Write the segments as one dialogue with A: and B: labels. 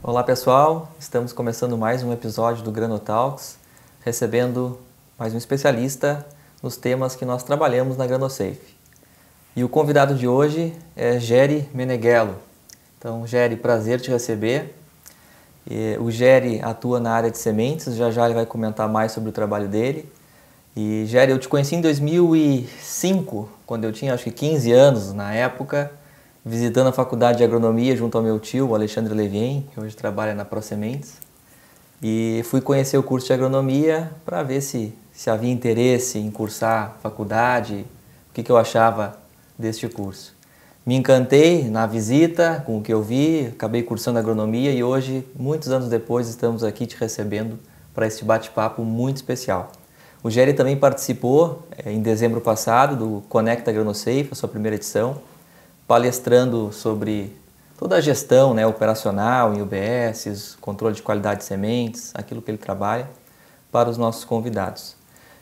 A: Olá pessoal, estamos começando mais um episódio do Granotalks, recebendo mais um especialista nos temas que nós trabalhamos na Granosafe. E o convidado de hoje é Gery Meneghello. Então, Gery, prazer te receber. O Gery atua na área de sementes, já ele vai comentar mais sobre o trabalho dele. E Gery, eu te conheci em 2005, quando eu tinha acho que 15 anos na época, visitando a faculdade de agronomia junto ao meu tio, o Alexandre Levien, que hoje trabalha na ProSementes. E fui conhecer o curso de agronomia para ver se havia interesse em cursar faculdade, o que eu achava deste curso. Me encantei na visita com o que eu vi, acabei cursando agronomia e hoje, muitos anos depois, estamos aqui te recebendo para este bate-papo muito especial. O Gery também participou em dezembro passado do Conecta Granosafe, a sua primeira edição, palestrando sobre toda a gestão, operacional em UBS, controle de qualidade de sementes, aquilo que ele trabalha, para os nossos convidados.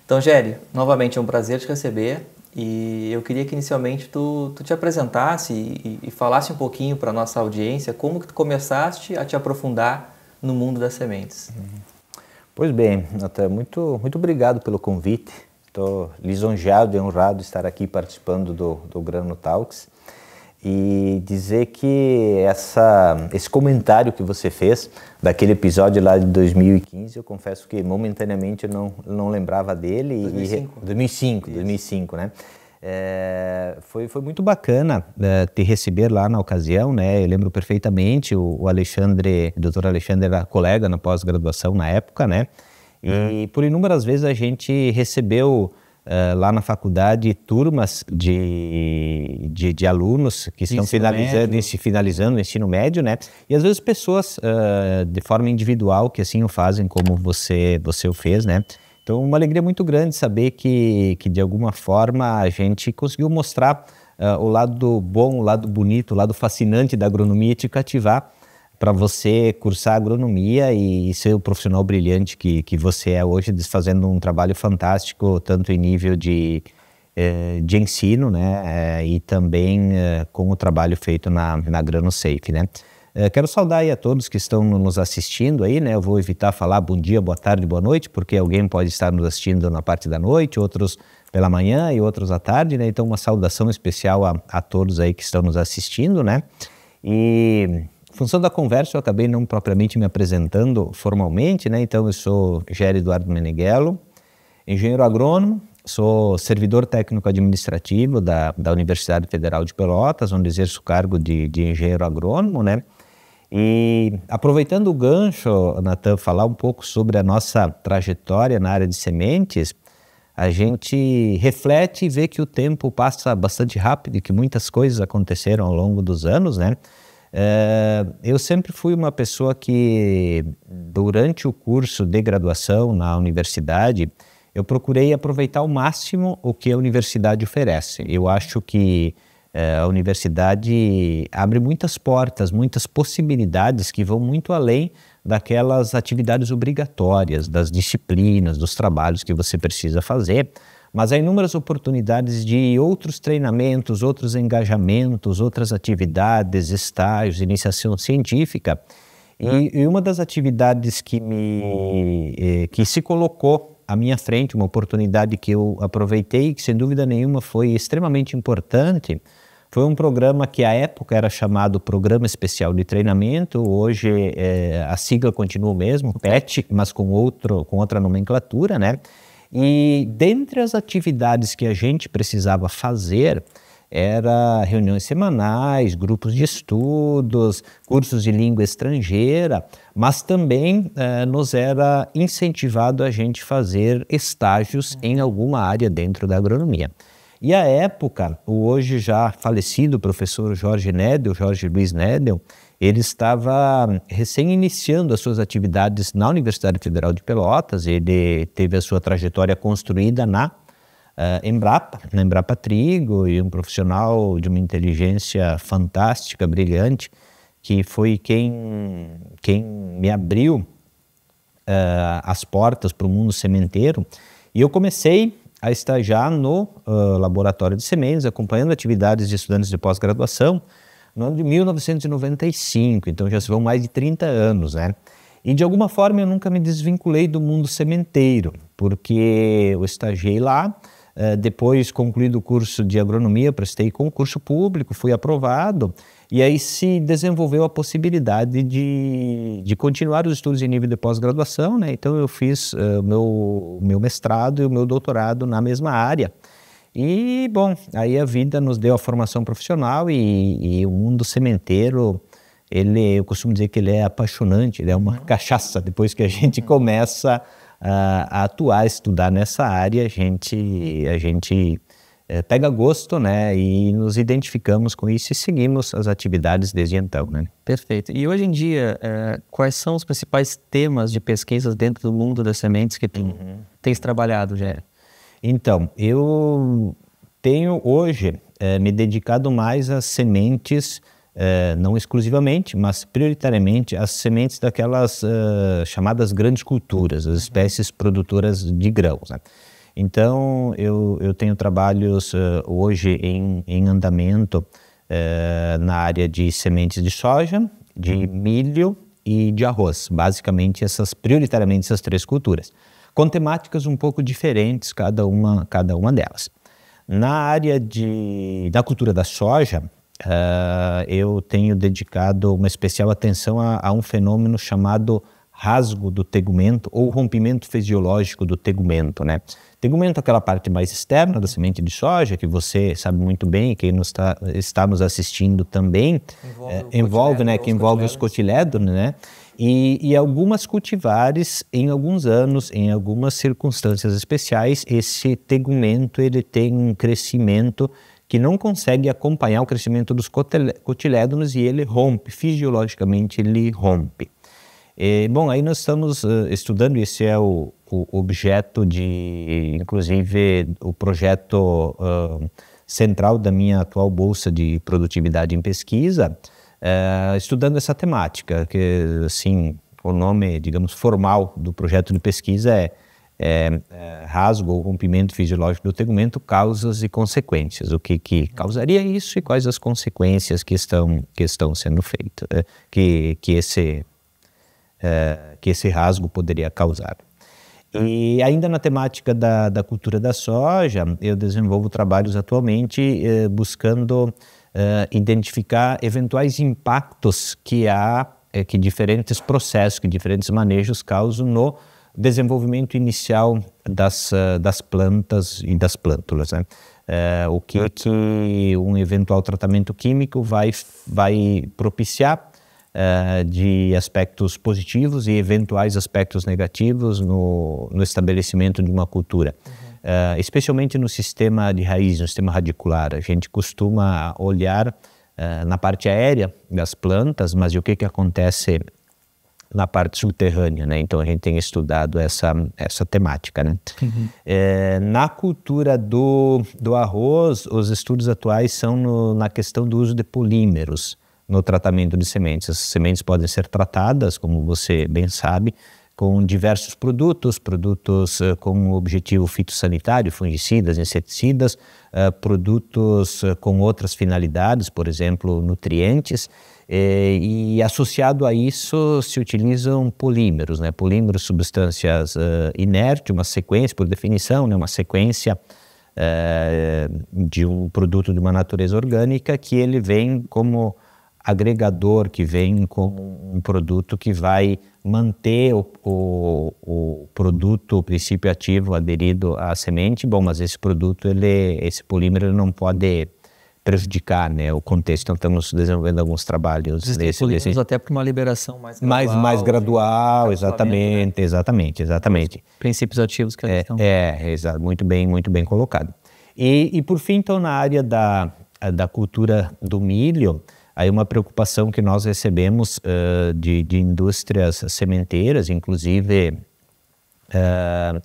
A: Então, Gery, novamente é um prazer te receber e eu queria que inicialmente tu te apresentasse e falasse um pouquinho para a nossa audiência como que tu começaste a te aprofundar no mundo das sementes.
B: Pois bem, Natan, muito obrigado pelo convite. Estou lisonjeado e honrado de estar aqui participando do Granotalks e dizer que esse comentário que você fez daquele episódio lá de 2015, eu confesso que momentaneamente eu não lembrava dele. 2005, né? Foi muito bacana te receber lá na ocasião, né? Eu lembro perfeitamente, o Alexandre, o Dr. Alexandre era colega na pós-graduação na época, né? E por inúmeras vezes a gente recebeu lá na faculdade turmas de alunos que estão finalizando o ensino médio, né? E às vezes pessoas de forma individual que assim o fazem como você o fez, né? Então, uma alegria muito grande saber que de alguma forma a gente conseguiu mostrar o lado bom, o lado bonito, o lado fascinante da agronomia e te cativar para você cursar agronomia e ser o profissional brilhante que você é hoje, fazendo um trabalho fantástico, tanto em nível de ensino, né, e também com o trabalho feito na Granosafe, né. Quero saudar aí a todos que estão nos assistindo aí, né? Eu vou evitar falar bom dia, boa tarde, boa noite, porque alguém pode estar nos assistindo na parte da noite, outros pela manhã e outros à tarde, né? Então uma saudação especial a todos aí que estão nos assistindo, né? E em função da conversa eu acabei não propriamente me apresentando formalmente, né? Então eu sou Gery Eduardo Meneghello, engenheiro agrônomo, sou servidor técnico administrativo da Universidade Federal de Pelotas, onde exerço o cargo de engenheiro agrônomo, né? E aproveitando o gancho, Natan, falar um pouco sobre a nossa trajetória na área de sementes, a gente reflete e vê que o tempo passa bastante rápido e que muitas coisas aconteceram ao longo dos anos, né? Eu sempre fui uma pessoa que, durante o curso de graduação na universidade, eu procurei aproveitar ao máximo o que a universidade oferece. Eu acho que a universidade abre muitas portas, muitas possibilidades que vão muito além daquelas atividades obrigatórias, das disciplinas, dos trabalhos que você precisa fazer, mas há inúmeras oportunidades de outros treinamentos, outros engajamentos, outras atividades, estágios, iniciação científica. E uma das atividades que se colocou à minha frente, uma oportunidade que eu aproveitei, que sem dúvida nenhuma foi extremamente importante, foi um programa que à época era chamado Programa Especial de Treinamento. Hoje a sigla continua o mesmo, PET, mas com outra nomenclatura, né? E dentre as atividades que a gente precisava fazer, era reuniões semanais, grupos de estudos, cursos de língua estrangeira, mas também nos era incentivado a gente fazer estágios em alguma área dentro da agronomia. E à época, o hoje já falecido professor Jorge Luiz Nedel, ele estava recém iniciando as suas atividades na Universidade Federal de Pelotas. Ele teve a sua trajetória construída na Embrapa Trigo, e um profissional de uma inteligência fantástica, brilhante, que foi quem me abriu as portas para o mundo sementeiro. E eu comecei a estagiar no laboratório de sementes, acompanhando atividades de estudantes de pós-graduação, no ano de 1995, então já se vão mais de 30 anos, né? E de alguma forma eu nunca me desvinculei do mundo sementeiro, porque eu estagiei lá, depois concluído o curso de agronomia, prestei concurso público, fui aprovado, e aí se desenvolveu a possibilidade de continuar os estudos em nível de pós-graduação, né? Então eu fiz o meu mestrado e o meu doutorado na mesma área. E, bom, aí a vida nos deu a formação profissional e o mundo sementeiro, eu costumo dizer que ele é apaixonante, ele é uma cachaça. Depois que a gente começa a atuar, a estudar nessa área, a gente pega gosto, né, e nos identificamos com isso e seguimos as atividades desde então, né?
A: Perfeito. E hoje em dia, quais são os principais temas de pesquisas dentro do mundo das sementes que tens trabalhado, Gério?
B: Então, eu tenho hoje me dedicado mais às sementes, não exclusivamente, mas prioritariamente às sementes daquelas chamadas grandes culturas, as espécies produtoras de grãos, né? Então, eu tenho trabalhos hoje em andamento na área de sementes de soja, de milho e de arroz, basicamente prioritariamente essas três culturas, com temáticas um pouco diferentes cada uma delas. Na área da cultura da soja, eu tenho dedicado uma especial atenção a um fenômeno chamado rasgo do tegumento ou rompimento fisiológico do tegumento, né? Tegumento é aquela parte mais externa da semente de soja, que você sabe muito bem, quem está nos assistindo também, envolve os cotilédones, né? E algumas cultivares, em alguns anos, em algumas circunstâncias especiais, esse tegumento ele tem um crescimento que não consegue acompanhar o crescimento dos cotilédonos e ele rompe, fisiologicamente ele rompe. Bom, aí nós estamos estudando, esse é o objeto inclusive o projeto central da minha atual Bolsa de Produtividade em Pesquisa, estudando essa temática, que assim, o nome, digamos, formal do projeto de pesquisa é rasgo ou rompimento fisiológico do tegumento, causas e consequências. O que causaria isso e quais as consequências que estão sendo feitas, que esse rasgo poderia causar. E ainda na temática da cultura da soja, eu desenvolvo trabalhos atualmente buscando identificar eventuais impactos que diferentes processos, que diferentes manejos causam no desenvolvimento inicial das plantas e das plântulas, né? O que um eventual tratamento químico vai propiciar de aspectos positivos e eventuais aspectos negativos no estabelecimento de uma cultura. Especialmente no sistema de raiz, no sistema radicular. A gente costuma olhar na parte aérea das plantas, mas e o que acontece na parte subterrânea, né? Então a gente tem estudado essa temática, né? Na cultura do arroz, os estudos atuais são na questão do uso de polímeros no tratamento de sementes. As sementes podem ser tratadas, como você bem sabe, com diversos produtos com objetivo fitossanitário, fungicidas, inseticidas, produtos com outras finalidades, por exemplo, nutrientes, e associado a isso se utilizam polímeros, né? Polímeros, substâncias inertes, uma sequência, por definição, né? Uma sequência de um produto de uma natureza orgânica que ele vem como agregador, que vem como um produto que vai manter o produto, o princípio ativo aderido à semente. Bom, mas esse produto, esse polímero ele não pode prejudicar, né, o contexto. Então estamos desenvolvendo alguns trabalhos
A: polímeros até para uma liberação mais
B: gradual, exatamente, né? exatamente.
A: Princípios ativos que estão.
B: Exato, muito bem colocado. E por fim, então, na área da cultura do milho, aí uma preocupação que nós recebemos de indústrias sementeiras, inclusive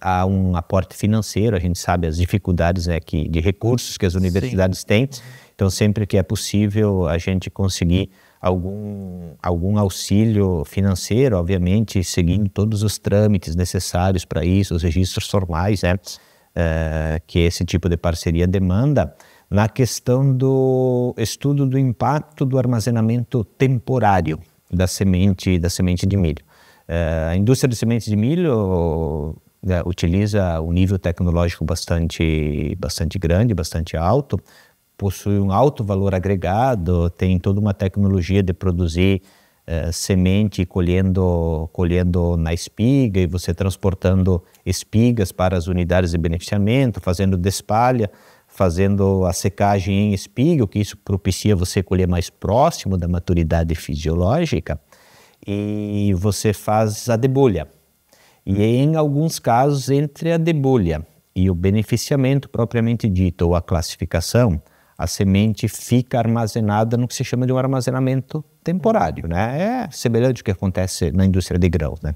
B: há um aporte financeiro, a gente sabe as dificuldades, né, de recursos que as universidades têm, então sempre que é possível a gente conseguir algum auxílio financeiro, obviamente seguindo todos os trâmites necessários para isso, os registros formais, né, que esse tipo de parceria demanda. na questão do estudo do impacto do armazenamento temporário da semente de milho. A indústria de sementes de milho utiliza um nível tecnológico bastante grande, bastante alto, possui um alto valor agregado, tem toda uma tecnologia de produzir semente colhendo na espiga e você transportando espigas para as unidades de beneficiamento, fazendo despalha, fazendo a secagem em espiga, o que isso propicia você colher mais próximo da maturidade fisiológica, e você faz a debulha. E em alguns casos, entre a debulha e o beneficiamento propriamente dito, ou a classificação, a semente fica armazenada no que se chama de um armazenamento temporário, né? É semelhante ao que acontece na indústria de grãos, né?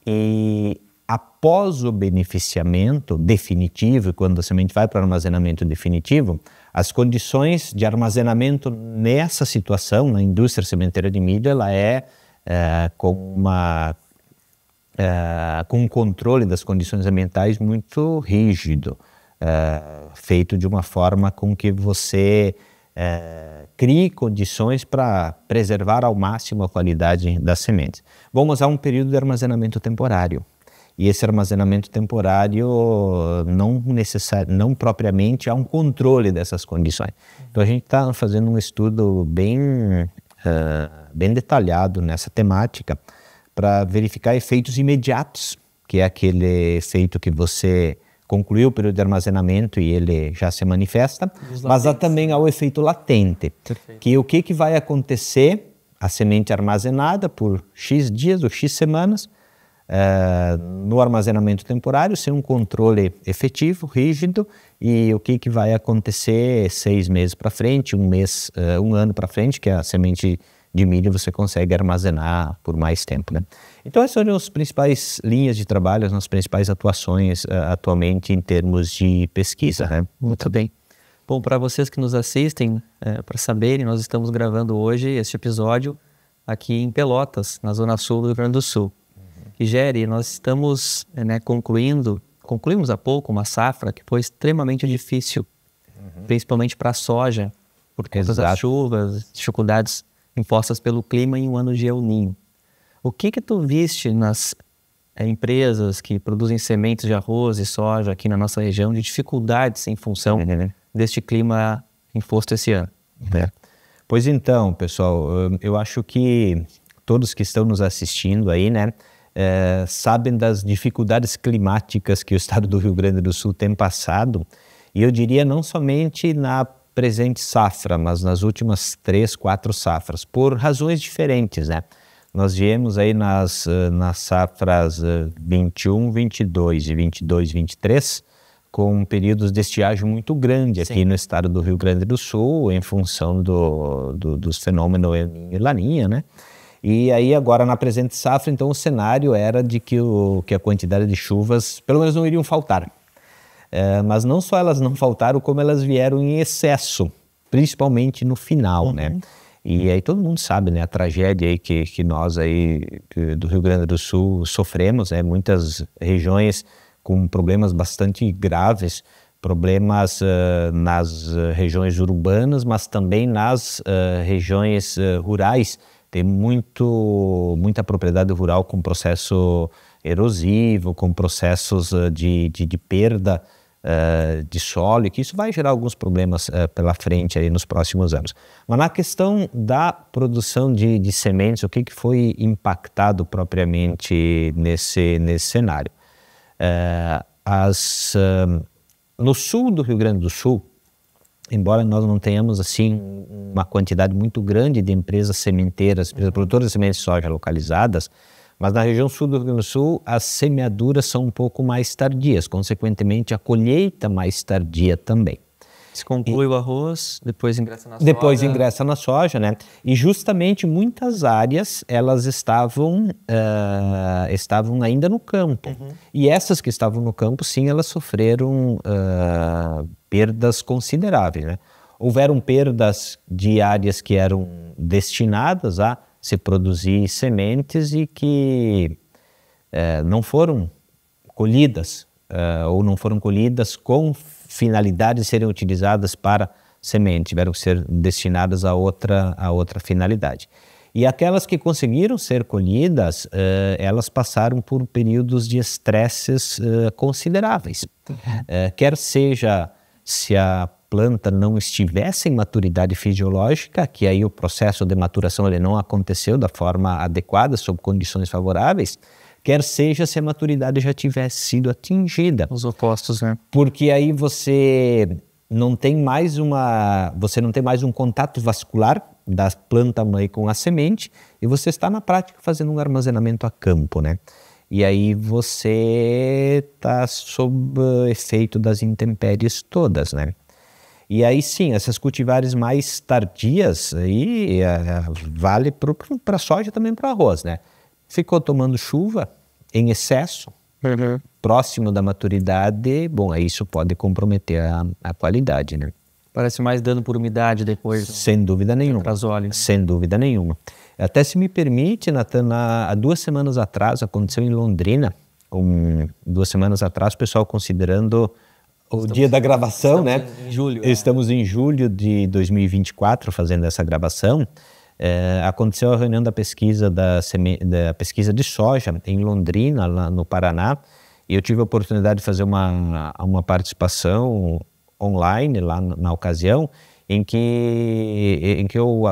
B: E após o beneficiamento definitivo, quando a semente vai para o armazenamento definitivo, as condições de armazenamento nessa situação, na indústria sementeira de milho, ela com um controle das condições ambientais muito rígido, feito de uma forma com que você crie condições para preservar ao máximo a qualidade das sementes. Vamos a um período de armazenamento temporário. E esse armazenamento temporário não propriamente há um controle dessas condições. Então a gente está fazendo um estudo bem detalhado nessa temática para verificar efeitos imediatos, que é aquele efeito que você concluiu o período de armazenamento e ele já se manifesta, mas há também o efeito latente. Perfeito. Que o que vai acontecer, a semente armazenada por X dias ou X semanas, no armazenamento temporário, sem um controle efetivo, rígido, e o que vai acontecer 6 meses para frente, um ano para frente, que a semente de milho você consegue armazenar por mais tempo, né? Então essas são as principais linhas de trabalho, as nossas principais atuações atualmente em termos de pesquisa, né?
A: Muito bem. Bom, para vocês que nos assistem, para saberem, nós estamos gravando hoje este episódio aqui em Pelotas, na zona sul do Rio Grande do Sul. E Geri, nós estamos concluímos há pouco uma safra que foi extremamente difícil, principalmente para a soja, por conta das chuvas, dificuldades impostas pelo clima em um ano de El Niño. O que tu viste nas empresas que produzem sementes de arroz e soja aqui na nossa região de dificuldades em função deste clima imposto esse ano?
B: Pois então, pessoal, eu acho que todos que estão nos assistindo aí, né, sabem das dificuldades climáticas que o estado do Rio Grande do Sul tem passado, e eu diria não somente na presente safra, mas nas últimas 3, 4 safras, por razões diferentes, né? Nós viemos aí nas safras 21, 22 e 22, 23, com períodos de estiagem muito grande aqui no estado do Rio Grande do Sul, em função dos fenômenos El Niño e Laninha, né? E aí agora na presente safra, então o cenário era de que a quantidade de chuvas, pelo menos não iriam faltar. Mas não só elas não faltaram, como elas vieram em excesso, principalmente no final, né? E aí todo mundo sabe, né, a tragédia aí que nós aí do Rio Grande do Sul sofremos, né? Muitas regiões com problemas bastante graves, problemas nas regiões urbanas, mas também nas regiões rurais. Tem muita propriedade rural com processo erosivo, com processos de perda de solo, e que isso vai gerar alguns problemas pela frente aí nos próximos anos. Mas na questão da produção de sementes, o que foi impactado propriamente nesse cenário? No sul do Rio Grande do Sul, embora nós não tenhamos assim uma quantidade muito grande de empresas sementeiras, empresas produtoras de sementes de soja localizadas, mas na região sul do Rio Grande do Sul as semeaduras são um pouco mais tardias, consequentemente a colheita mais tardia também.
A: Se conclui o arroz, depois ingressa na soja.
B: Depois ingressa na soja, né? E justamente muitas áreas elas estavam ainda no campo. E essas que estavam no campo, sim, elas sofreram perdas consideráveis, né? Houveram perdas de áreas que eram destinadas a se produzir sementes e que não foram colhidas ou não foram colhidas com finalidade de serem utilizadas para semente, tiveram que ser destinadas a outra finalidade. E aquelas que conseguiram ser colhidas, elas passaram por períodos de estresses consideráveis. Quer seja se a planta não estivesse em maturidade fisiológica, que aí o processo de maturação ele não aconteceu da forma adequada, sob condições favoráveis, quer seja se a maturidade já tivesse sido atingida.
A: Os opostos, né?
B: Porque aí você não tem mais um contato vascular da planta mãe com a semente e você está na prática fazendo um armazenamento a campo, né? E aí você está sob efeito das intempéries todas, né? E aí sim, essas cultivares mais tardias, aí vale para a soja também para o arroz, né? Ficou tomando chuva em excesso, próximo da maturidade, bom, aí isso pode comprometer a qualidade, né?
A: Parece mais dano por umidade depois.
B: Sem dúvida nenhuma.
A: Trazole.
B: Sem dúvida nenhuma. Até se me permite, Nathan, há 2 semanas atrás, aconteceu em Londrina, 2 semanas atrás, o pessoal considerando o dia da gravação, né?
A: Em julho.
B: Estamos em julho de 2024 fazendo essa gravação. Aconteceu a reunião da pesquisa da pesquisa de soja em Londrina, lá no Paraná, e eu tive a oportunidade de fazer uma participação online lá na ocasião, em que eu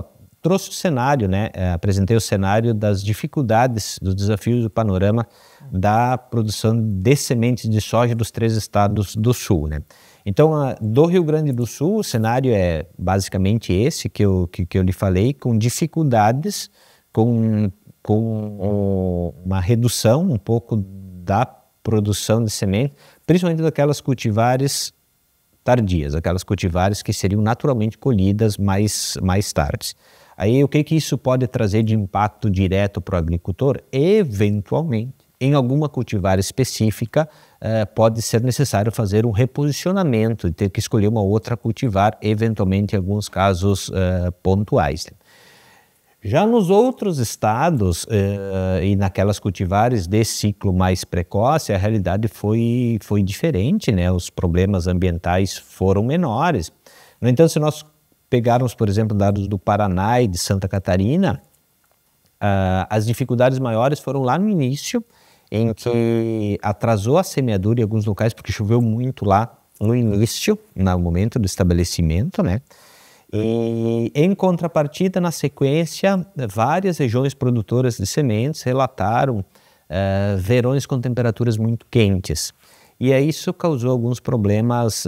B: trouxe o cenário, né? Apresentei o cenário das dificuldades, dos desafios do panorama da produção de sementes de soja dos 3 estados do sul, né? Então, do Rio Grande do Sul, o cenário é basicamente esse que eu lhe falei, com dificuldades, com uma redução um pouco da produção de semente, principalmente daquelas cultivares tardias, aquelas cultivares que seriam naturalmente colhidas mais tarde. Aí o que isso pode trazer de impacto direto para o agricultor? Eventualmente, em alguma cultivar específica, pode ser necessário fazer um reposicionamento e ter que escolher uma outra cultivar, eventualmente em alguns casos pontuais. Já nos outros estados e naquelas cultivares de ciclo mais precoce, a realidade foi diferente, né? Os problemas ambientais foram menores. No entanto, se nós pegarmos, por exemplo, dados do Paraná e de Santa Catarina, as dificuldades maiores foram lá no início, em que atrasou a semeadura em alguns locais, porque choveu muito lá no início, no momento do estabelecimento, né? E, em contrapartida, na sequência, várias regiões produtoras de sementes relataram verões com temperaturas muito quentes. E aí isso causou alguns problemas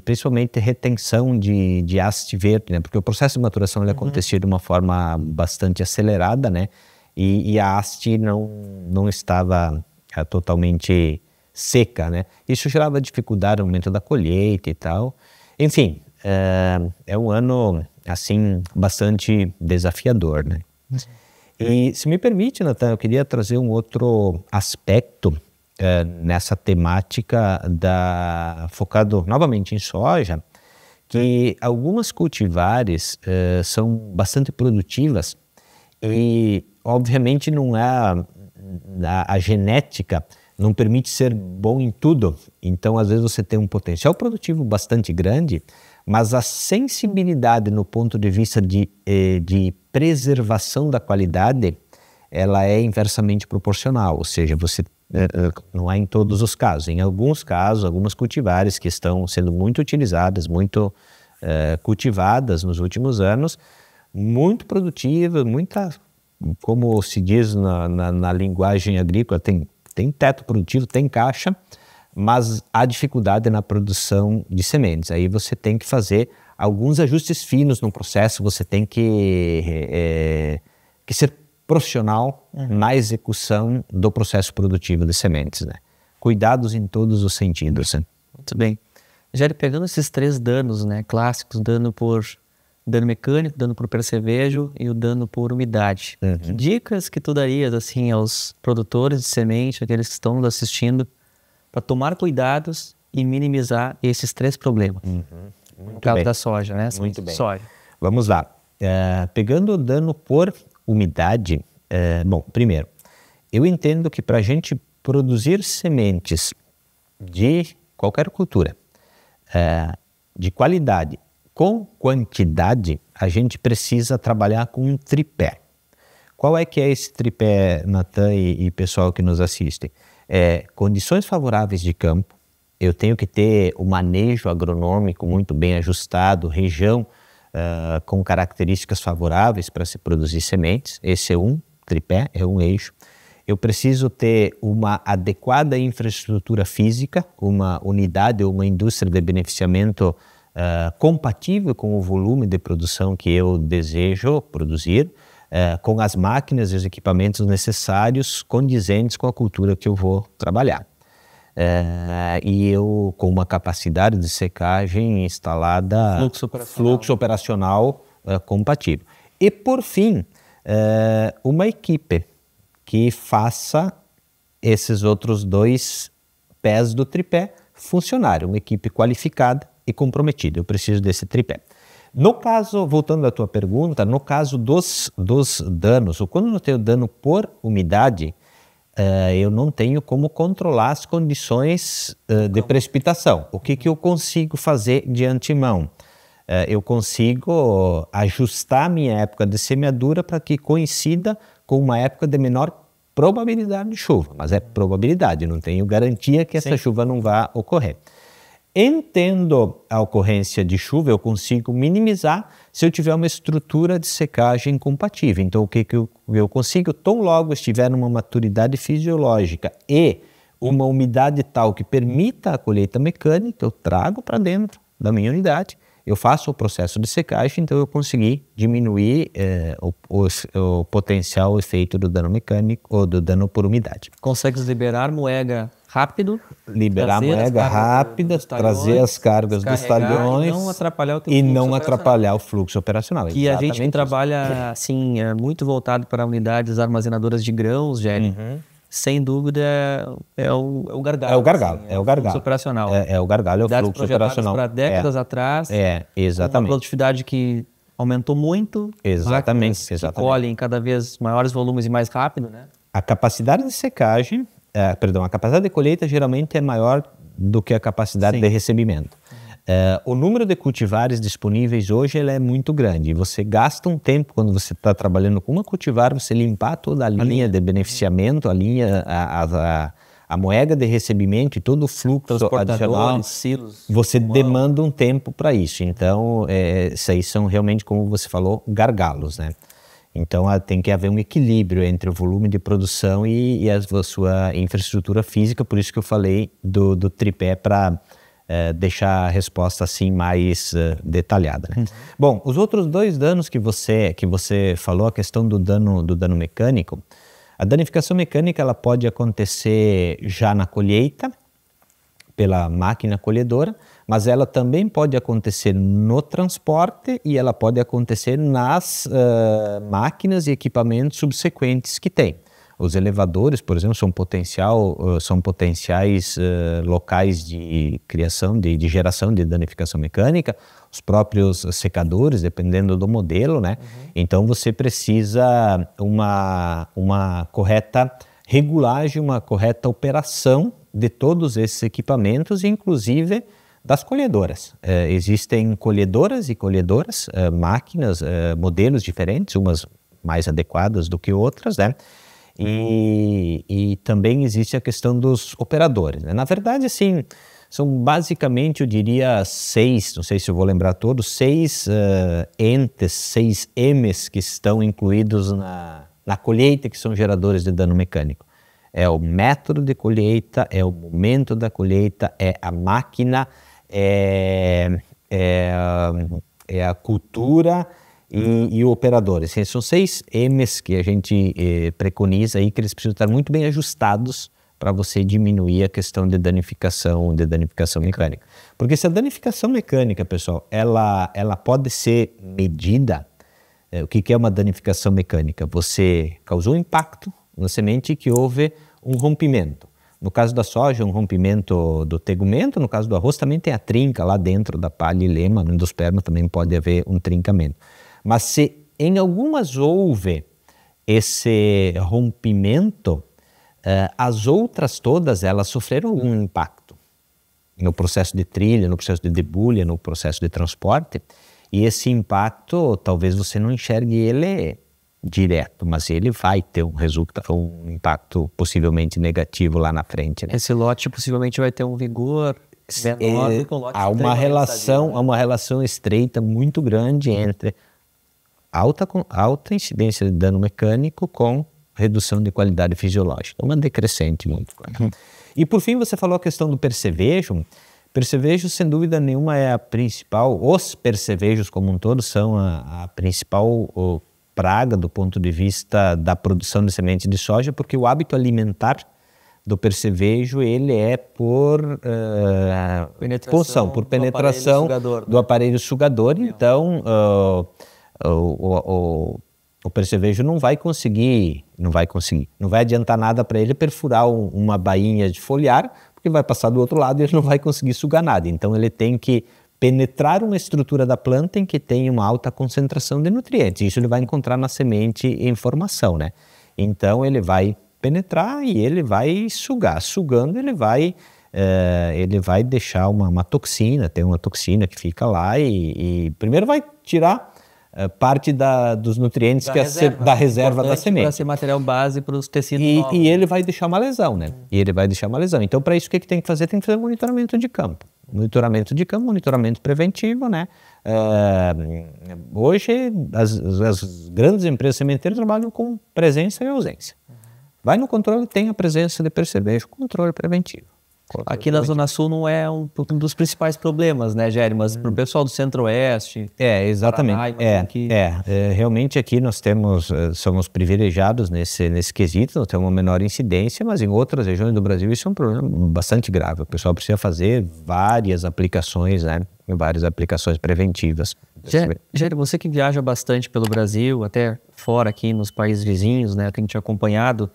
B: principalmente retenção de haste verde, né? Porque o processo de maturação ele acontecia de uma forma bastante acelerada, né? E a haste não estava totalmente seca, né? Isso gerava dificuldade no momento da colheita e tal. Enfim, é um ano, assim, bastante desafiador, né? E se me permite, Nathan, eu queria trazer um outro aspecto nessa temática focado novamente em soja, que algumas cultivares são bastante produtivas e, obviamente, não é a genética não permite ser bom em tudo. Então, às vezes você tem um potencial produtivo bastante grande, mas a sensibilidade no ponto de vista de preservação da qualidade, ela é inversamente proporcional, ou seja, não é em todos os casos. Em alguns casos, algumas cultivares que estão sendo muito utilizadas, muito cultivadas nos últimos anos, muito produtivas, como se diz na linguagem agrícola, tem teto produtivo, tem caixa, mas há dificuldade na produção de sementes. Aí você tem que fazer alguns ajustes finos no processo, você tem que ser profissional na execução do processo produtivo de sementes, né? Cuidados em todos os sentidos. Né?
A: Muito bem. Jair, pegando esses 3 danos, né, clássicos, dano mecânico, dano por percevejo e o dano por umidade. Dicas que tu darias assim, aos produtores de semente, aqueles que estão nos assistindo, para tomar cuidados e minimizar esses 3 problemas? No caso da soja, né?
B: Muito bem.
A: Soja.
B: Vamos lá. Pegando o dano por umidade, bom, primeiro, eu entendo que para a gente produzir sementes de qualquer cultura de qualidade com quantidade, a gente precisa trabalhar com um tripé. Qual é que é esse tripé, Natan e pessoal que nos assiste? Condições favoráveis de campo, eu tenho que ter o manejo agronômico muito bem ajustado, região com características favoráveis para se produzir sementes, esse é um tripé, é um eixo. Eu preciso ter uma adequada infraestrutura física, uma unidade ou uma indústria de beneficiamento compatível com o volume de produção que eu desejo produzir, com as máquinas e os equipamentos necessários condizentes com a cultura que eu vou trabalhar. E eu com uma capacidade de secagem instalada, fluxo operacional compatível. E por fim, uma equipe que faça esses outros 2 pés do tripé funcionar, uma equipe qualificada e comprometida. Eu preciso desse tripé. No caso, voltando à tua pergunta, no caso dos danos, ou quando eu tenho dano por umidade, eu não tenho como controlar as condições de precipitação. O que eu consigo fazer de antemão? Eu consigo ajustar a minha época de semeadura para que coincida com uma época de menor probabilidade de chuva, mas é probabilidade, não tenho garantia que essa chuva não vá ocorrer. Entendo a ocorrência de chuva, eu consigo minimizar se eu tiver uma estrutura de secagem compatível. Então, o que eu consigo? Tão logo estiver numa maturidade fisiológica e uma umidade tal que permita a colheita mecânica, eu trago para dentro da minha unidade, eu faço o processo de secagem, então eu consegui diminuir o potencial efeito do dano mecânico ou do dano por umidade.
A: Consegues liberar moega rápido?
B: Liberar moega rápida, trazer as cargas dos talhões
A: e
B: não atrapalhar o fluxo operacional.
A: Que exatamente a gente trabalha assim, muito voltado para unidades armazenadoras de grãos, Géry. Sem dúvida é o gargalo.
B: É o gargalo, assim, é o gargalo.
A: Fluxo operacional.
B: É o gargalo, é o fluxo operacional.
A: Para décadas atrás.
B: Exatamente.
A: Uma produtividade que aumentou muito.
B: Exatamente.
A: Que colhem cada vez maiores volumes e mais rápido, né?
B: A capacidade de secagem, a capacidade de colheita geralmente é maior do que a capacidade de recebimento. O número de cultivares disponíveis hoje ele é muito grande. Você gasta um tempo quando você está trabalhando com uma cultivar, você limpar toda a linha de beneficiamento, a moega de recebimento e todo o fluxo adicional.
A: Silos.
B: Você demanda um tempo para isso. Então, isso aí são realmente, como você falou, gargalos, né? Então, tem que haver um equilíbrio entre o volume de produção e a sua infraestrutura física. Por isso que eu falei do tripé para deixar a resposta assim mais detalhada, né? Bom, os outros 2 danos que você falou, a questão do dano mecânico, a danificação mecânica ela pode acontecer já na colheita, pela máquina colhedora, mas ela também pode acontecer no transporte e ela pode acontecer nas máquinas e equipamentos subsequentes que tem. Os elevadores, por exemplo, são potenciais locais de criação, de geração de danificação mecânica, os próprios secadores, dependendo do modelo, né? Então você precisa uma correta regulagem, uma correta operação de todos esses equipamentos, inclusive das colhedoras. Existem colhedoras e colhedoras, máquinas, modelos diferentes, umas mais adequadas do que outras, né? E também existe a questão dos operadores, né? Na verdade, assim, são basicamente, eu diria, 6, não sei se eu vou lembrar todos, 6 entes, 6 M's que estão incluídos na colheita, que são geradores de dano mecânico. É o método de colheita, é o momento da colheita, é a máquina, é a cultura e o operador. Assim, são 6 M's que a gente preconiza aí, que eles precisam estar muito bem ajustados para você diminuir a questão de danificação mecânica. Porque se a danificação mecânica, pessoal, ela pode ser medida. O que é uma danificação mecânica? Você causou um impacto na semente que houve um rompimento. No caso da soja, um rompimento do tegumento. No caso do arroz, também tem a trinca lá dentro da palha e lema. No endosperma também pode haver um trincamento. Mas se em algumas houve esse rompimento, As outras todas, elas sofreram algum impacto no processo de trilha, no processo de debulha, no processo de transporte, e esse impacto, talvez você não enxergue ele direto, mas ele vai ter um impacto possivelmente negativo lá na frente, né?
A: Esse lote possivelmente vai ter um vigor menor do que um lote
B: há uma relação estreita muito grande entre alta incidência de dano mecânico com redução de qualidade fisiológica, uma decrescente muito clara. E por fim você falou a questão do percevejo. Percevejo, sem dúvida nenhuma, é a principal, os percevejos como um todo são a principal praga do ponto de vista da produção de semente de soja, porque o hábito alimentar do percevejo, ele é por punção, por penetração do aparelho sugador. Então, o percevejo não vai adiantar nada para ele perfurar uma bainha de foliar, porque vai passar do outro lado e ele não vai conseguir sugar nada. Então ele tem que penetrar uma estrutura da planta em que tem uma alta concentração de nutrientes. Isso ele vai encontrar na semente em formação, né? Então ele vai penetrar e ele vai sugar. Sugando ele vai deixar uma toxina, tem uma toxina que fica lá e primeiro vai tirar parte dos nutrientes da reserva da semente.
A: Para ser material base para os tecidos novos.
B: E ele vai deixar uma lesão, né? Então, para isso, o que tem que fazer? Tem que fazer monitoramento de campo. Monitoramento preventivo, né? Hoje, as grandes empresas sementeiras trabalham com presença e ausência. Vai no controle, tem a presença de percevejo, controle preventivo.
A: Aqui na Zona Sul não é um dos principais problemas, né, Géry? Mas para o pessoal do Centro-Oeste...
B: Exatamente. Paraná, realmente aqui nós somos privilegiados nesse quesito, nós temos uma menor incidência, mas em outras regiões do Brasil isso é um problema bastante grave. O pessoal precisa fazer várias aplicações, né? Várias aplicações preventivas.
A: Géry, você que viaja bastante pelo Brasil, até fora aqui nos países vizinhos, né? Tem te acompanhado.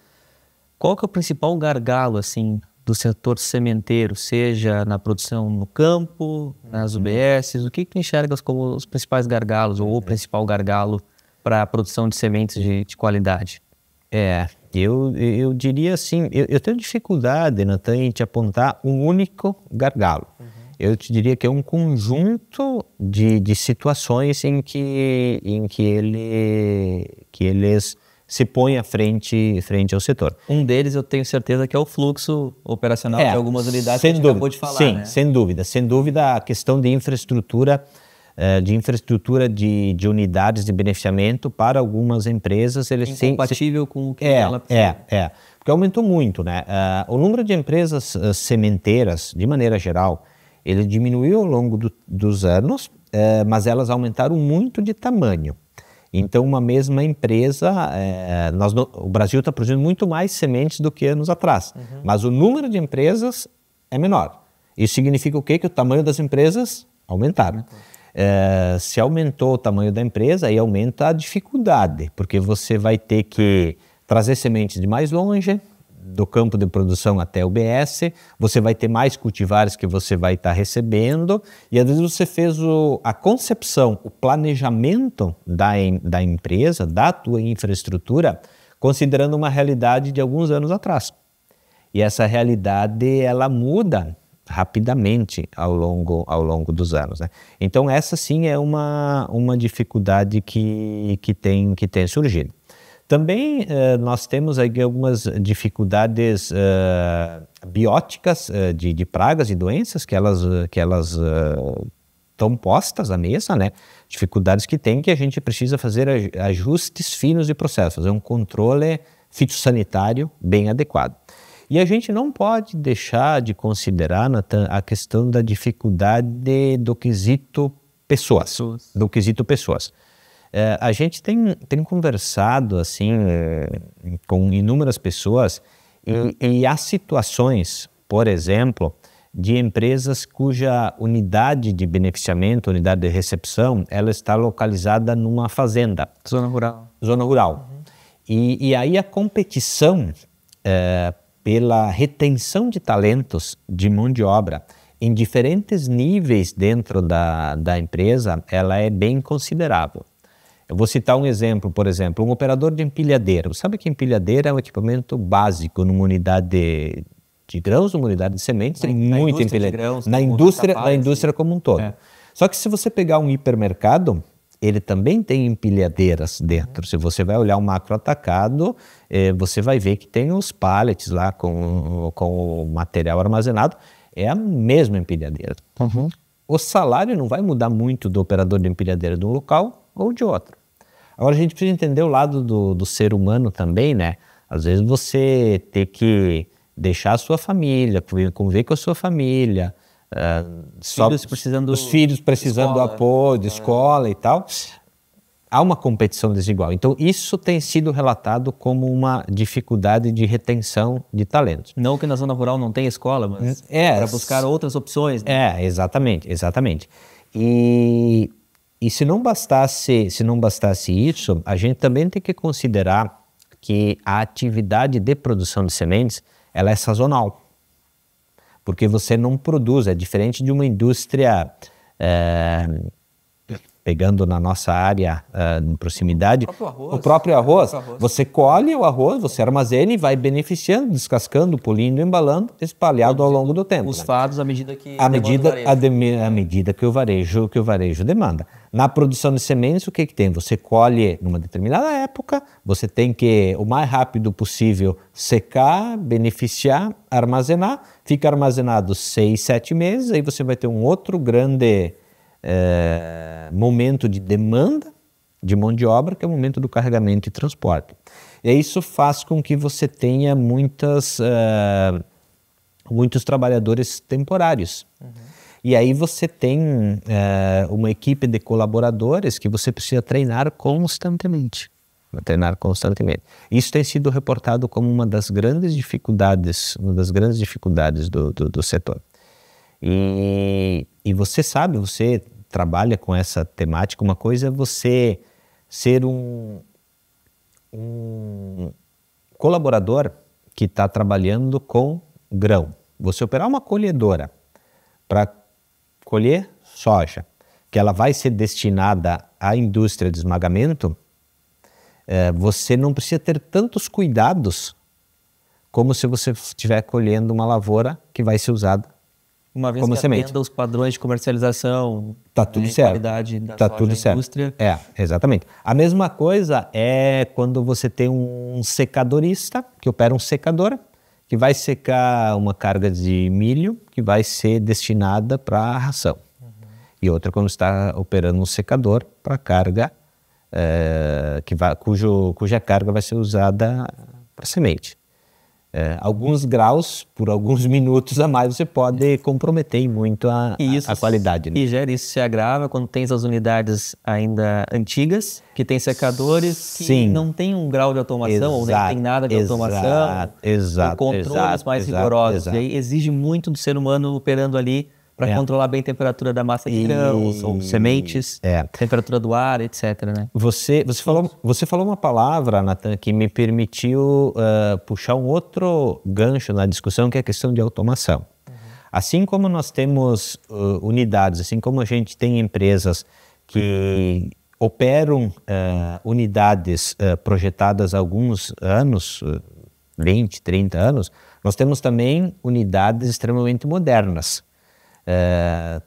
A: Qual que é o principal gargalo, assim, do setor sementeiro, seja na produção no campo, nas UBSs? O que enxergas como os principais gargalos ou o principal gargalo para a produção de sementes de qualidade?
B: Eu diria assim, eu tenho dificuldade, Natan, em te apontar um único gargalo. Eu te diria que é um conjunto de situações em que eles se põe à frente ao setor.
A: Um deles eu tenho certeza que é o fluxo operacional de algumas unidades que a gente acabou de falar.
B: Sim,
A: né?
B: Sem dúvida a questão de infraestrutura de unidades de beneficiamento para algumas empresas.
A: Incompatível com o que ela precisa.
B: Porque aumentou muito, né? O número de empresas sementeiras, de maneira geral, ele diminuiu ao longo dos anos, mas elas aumentaram muito de tamanho. Então, uma mesma empresa, o Brasil está produzindo muito mais sementes do que anos atrás, mas o número de empresas é menor. Isso significa o quê? Que o tamanho das empresas aumentaram. Se aumentou o tamanho da empresa, aí aumenta a dificuldade, porque você vai ter que trazer sementes de mais longe, do campo de produção até o UBS, você vai ter mais cultivares que você vai estar recebendo, e às vezes você fez a concepção, o planejamento da empresa, da tua infraestrutura, considerando uma realidade de alguns anos atrás. E essa realidade, ela muda rapidamente ao longo dos anos, né? Então essa sim é uma dificuldade que tem surgido. Também nós temos aí algumas dificuldades bióticas de pragas e doenças que elas estão postas à mesa, né? Dificuldades que a gente precisa fazer ajustes finos de processo, fazer um controle fitossanitário bem adequado. E a gente não pode deixar de considerar, Natan, a questão da dificuldade do quesito pessoas. A gente tem conversado assim com inúmeras pessoas e há situações, por exemplo, de empresas cuja unidade de beneficiamento, unidade de recepção, ela está localizada numa fazenda.
A: Zona rural.
B: E aí a competição pela retenção de talentos, de mão de obra, em diferentes níveis dentro da empresa, ela é bem considerável. Eu vou citar um exemplo, por exemplo, um operador de empilhadeira. Você sabe que empilhadeira é um equipamento básico numa unidade de grãos, numa unidade de sementes, tem muita empilhadeira. Na indústria como um todo. Só que se você pegar um hipermercado, ele também tem empilhadeiras dentro. Se você vai olhar um macro atacado, você vai ver que tem os pallets lá com o material armazenado. É a mesma empilhadeira. O salário não vai mudar muito do operador de empilhadeira de um local ou de outro. Agora a gente precisa entender o lado do ser humano também, né? Às vezes você tem que deixar a sua família, conviver com a sua família, os filhos precisando do apoio, de escola e tal. Há uma competição desigual. Então, isso tem sido relatado como uma dificuldade de retenção de talentos.
A: Não que na zona rural não tenha escola, mas para buscar outras opções. Né?
B: Exatamente. E se não bastasse isso, a gente também tem que considerar que a atividade de produção de sementes, ela é sazonal. Porque você não produz, é diferente de uma indústria, pegando na nossa área de proximidade, o próprio arroz. Você colhe o arroz, você armazena e vai beneficiando, descascando, polindo, embalando, espalhado ao longo do tempo.
A: Os fardos à medida que
B: à medida que o varejo demanda. Na produção de sementes, o que tem? Você colhe numa determinada época, você tem que, o mais rápido possível, secar, beneficiar, armazenar. Fica armazenado 6, 7 meses, aí você vai ter um outro grande momento de demanda de mão de obra, que é o momento do carregamento e transporte. E isso faz com que você tenha muitos trabalhadores temporários. E aí você tem uma equipe de colaboradores que você precisa treinar constantemente. Isso tem sido reportado como uma das grandes dificuldades do setor. E você sabe, você trabalha com essa temática, uma coisa é você ser um colaborador que está trabalhando com grão. Você operar uma colhedora para colher soja, que ela vai ser destinada à indústria de esmagamento, você não precisa ter tantos cuidados como se você estiver colhendo uma lavoura que vai ser usada
A: uma vez
B: como
A: que
B: semente.
A: Atenda os padrões de comercialização,
B: tá tudo certo.
A: Qualidade da
B: tá
A: soja
B: tudo
A: da
B: certo.
A: Indústria.
B: Exatamente. A mesma coisa é quando você tem um secadorista que opera um secador que vai secar uma carga de milho que vai ser destinada para ração. E outra quando está operando um secador para carga cuja carga vai ser usada para semente. Alguns graus, por alguns minutos a mais, você pode comprometer muito a qualidade. Né?
A: E isso se agrava quando tem as unidades ainda antigas, que tem secadores que não tem um grau de automação, ou nem tem nada de automação, ou controles mais rigorosos. E aí exige muito do ser humano operando ali para controlar bem a temperatura da massa de grãos, ou sementes, temperatura do ar, etc. Né?
B: Você falou uma palavra, Nathan, que me permitiu puxar um outro gancho na discussão, que é a questão de automação. Assim como nós temos unidades, assim como a gente tem empresas que operam unidades projetadas há alguns anos, 20, 30 anos, nós temos também unidades extremamente modernas.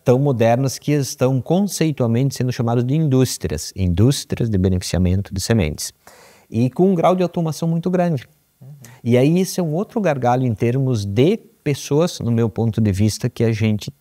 B: Tão modernas que estão conceitualmente sendo chamadas de indústrias de beneficiamento de sementes, e com um grau de automação muito grande. E aí isso é um outro gargalo em termos de pessoas, no meu ponto de vista, que a gente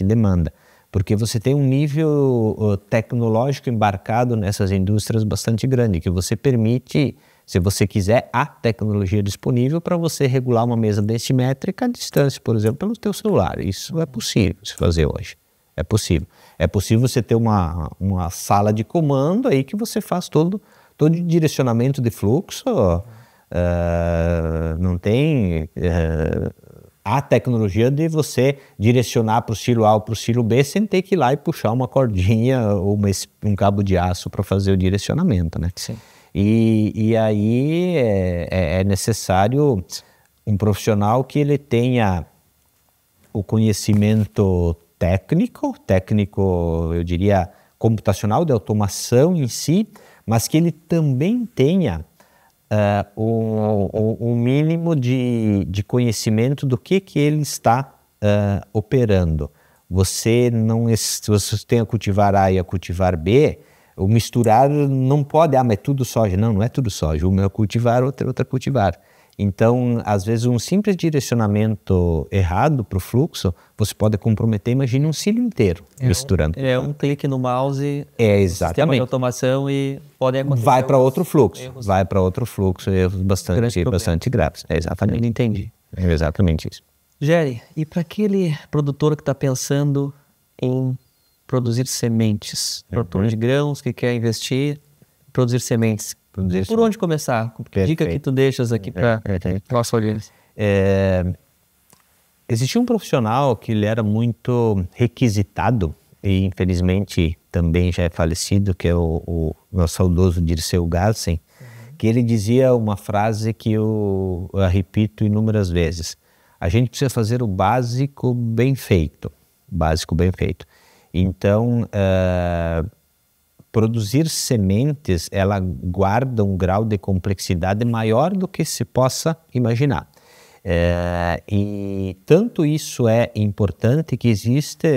B: demanda, porque você tem um nível tecnológico embarcado nessas indústrias bastante grande, que você permite, se você quiser, a tecnologia disponível para você regular uma mesa decimétrica à distância, por exemplo, pelo teu celular. Isso é possível se fazer hoje. É possível. É possível você ter uma sala de comando aí que você faz todo o direcionamento de fluxo. Não tem a tecnologia de você direcionar para o silo A ou para o silo B sem ter que ir lá e puxar uma cordinha ou um cabo de aço para fazer o direcionamento, né?
A: Sim.
B: E aí é necessário um profissional que ele tenha o conhecimento técnico, eu diria computacional, de automação em si, mas que ele também tenha um mínimo de conhecimento do que ele está operando. Se você tem a cultivar A e a cultivar B, o misturar não pode, mas é tudo soja. Não é tudo soja. Uma é cultivar, outra cultivar. Então, às vezes, um simples direcionamento errado para o fluxo, você pode comprometer, imagine um ciclo inteiro misturando.
A: É um clique no mouse,
B: exatamente.
A: Sistema de automação e pode acontecer.
B: Vai para outro fluxo. Vai para outro fluxo, erros bastante graves. Exatamente.
A: Entendi.
B: É exatamente isso.
A: Géry, e para aquele produtor que está pensando em produzir sementes, produtor de grãos que quer investir em produzir sementes, por onde começar? Que dica que tu deixas aqui para nossa audiência?
B: Existia um profissional que ele era muito requisitado e infelizmente também já é falecido, que é o nosso saudoso Dirceu Garcem, que ele dizia uma frase que eu repito inúmeras vezes: a gente precisa fazer o básico bem feito. Básico bem feito. Então, produzir sementes, ela guarda um grau de complexidade maior do que se possa imaginar. E tanto isso é importante que existe,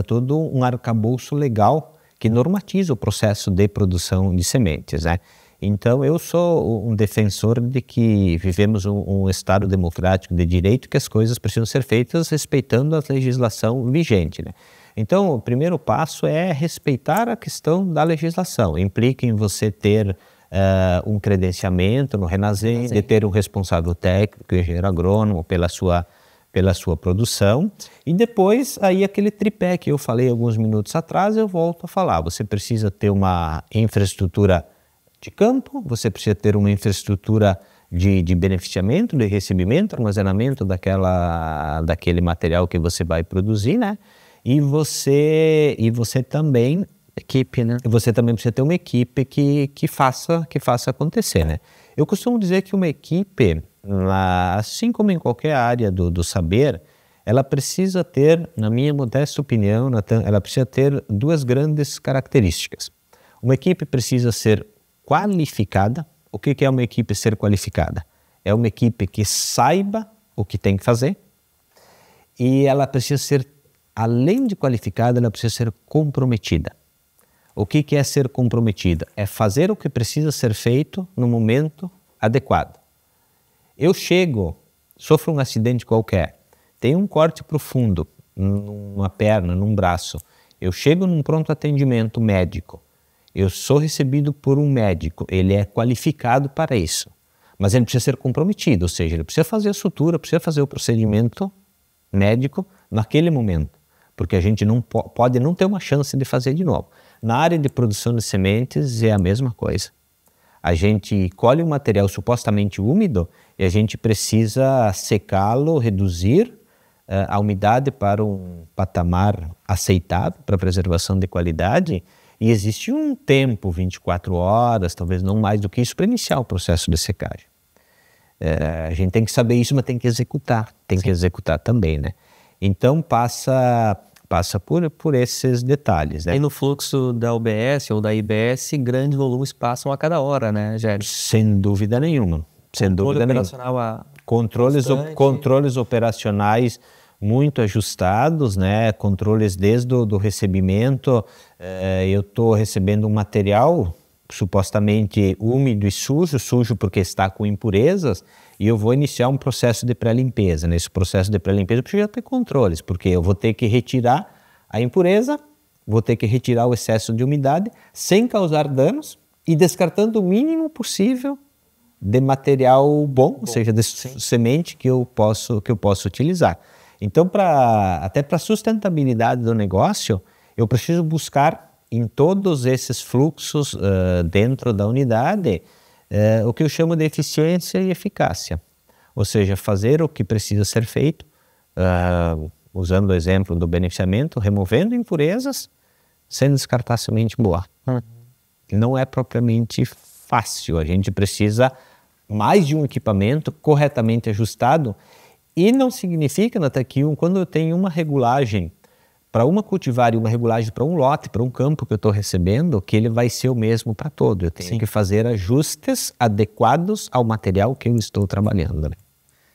B: todo um arcabouço legal que normatiza o processo de produção de sementes, né? Então, eu sou um defensor de que vivemos um Estado democrático de direito, que as coisas precisam ser feitas respeitando a legislação vigente, né? Então, o primeiro passo é respeitar a questão da legislação. Implica em você ter um credenciamento no Renascem, de ter um responsável técnico, engenheiro agrônomo, pela sua produção. E depois, aí aquele tripé que eu falei alguns minutos atrás, eu volto a falar. Você precisa ter uma infraestrutura de campo, você precisa ter uma infraestrutura de beneficiamento, de recebimento, armazenamento daquele material que você vai produzir, né? E você também...
A: Equipe, né?
B: Você também precisa ter uma equipe que faça acontecer, né? Eu costumo dizer que uma equipe, assim como em qualquer área do saber, ela precisa ter, na minha modesta opinião, ela precisa ter duas grandes características. Uma equipe precisa ser qualificada. O que é uma equipe ser qualificada? É uma equipe que saiba o que tem que fazer e ela precisa ser, além de qualificada, ela precisa ser comprometida. O que é ser comprometida? É fazer o que precisa ser feito no momento adequado. Eu sofro um acidente qualquer, tenho um corte profundo numa perna, num braço. Eu chego num pronto atendimento médico. Eu sou recebido por um médico, ele é qualificado para isso. Mas ele precisa ser comprometido, ou seja, ele precisa fazer a sutura, precisa fazer o procedimento médico naquele momento. Porque a gente não pode não ter uma chance de fazer de novo. Na área de produção de sementes é a mesma coisa. A gente colhe um material supostamente úmido e a gente precisa secá-lo, reduzir a umidade para um patamar aceitável para preservação de qualidade. E existe um tempo, 24 horas, talvez não mais do que isso, para iniciar o processo de secagem. A gente tem que saber isso, mas tem que executar. Tem que executar também, né? Então passa por esses detalhes, né?
A: E no fluxo da UBS ou da IBS, grandes volumes passam a cada hora, né, Géry?
B: Sem dúvida nenhuma. Sem dúvida nenhuma. Controles operacionais muito ajustados, né? Controles desde o recebimento. Eu estou recebendo um material supostamente úmido e sujo porque está com impurezas, e eu vou iniciar um processo de pré-limpeza. Nesse processo de pré-limpeza eu preciso ter controles, porque eu vou ter que retirar a impureza, vou ter que retirar o excesso de umidade, sem causar danos e descartando o mínimo possível de material bom, ou seja, de semente que eu posso utilizar. Então, até para a sustentabilidade do negócio, eu preciso buscar em todos esses fluxos dentro da unidade o que eu chamo de eficiência e eficácia. Ou seja, fazer o que precisa ser feito, usando o exemplo do beneficiamento, removendo impurezas, sem descartar semente boa. Não é propriamente fácil, a gente precisa mais de um equipamento corretamente ajustado, e não significa, até que quando eu tenho uma regulagem para uma cultivar e uma regulagem para um lote, para um campo que eu estou recebendo, que ele vai ser o mesmo para todo. Eu tenho que fazer ajustes adequados ao material que eu estou trabalhando. Né?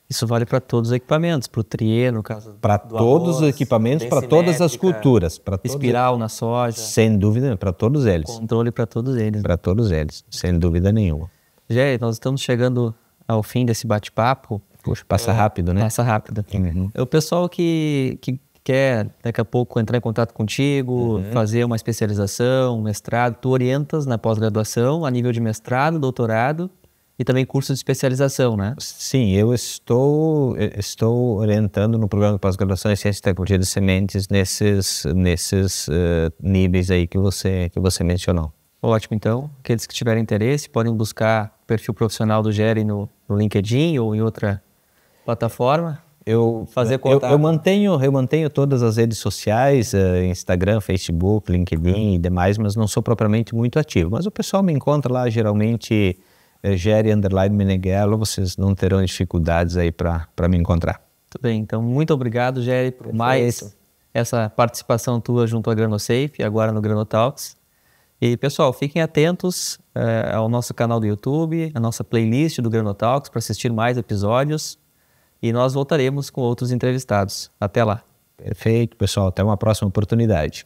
C: Isso vale para todos os equipamentos, para o triê, no caso
B: para todos os equipamentos, para todas as culturas.
C: Espiral na soja.
B: Sem dúvida, para todos eles.
C: Controle para todos eles.
B: Para todos eles, sem dúvida nenhuma.
C: Géry, nós estamos chegando ao fim desse bate-papo.
B: Poxa, passa rápido, né?
C: Passa rápido. O pessoal que quer daqui a pouco entrar em contato contigo, fazer uma especialização, um mestrado, tu orientas na pós-graduação a nível de mestrado, doutorado e também curso de especialização, né?
B: Sim, eu estou orientando no programa de pós-graduação em Ciência e Tecnologia de Sementes nesses níveis aí que você mencionou.
C: Ótimo, então. Aqueles que tiverem interesse podem buscar o perfil profissional do Géry no LinkedIn ou em outra plataforma.
B: Eu mantenho todas as redes sociais, Instagram, Facebook, LinkedIn e demais, mas não sou propriamente muito ativo. Mas o pessoal me encontra lá, geralmente, Géry_Meneghello, vocês não terão dificuldades aí para me encontrar.
C: Tudo bem, então muito obrigado, Géry, por mais essa participação tua junto à GranoSafe, agora no GranoTalks. E pessoal, fiquem atentos ao nosso canal do YouTube, a nossa playlist do GranoTalks para assistir mais episódios e nós voltaremos com outros entrevistados. Até lá.
B: Perfeito, pessoal. Até uma próxima oportunidade.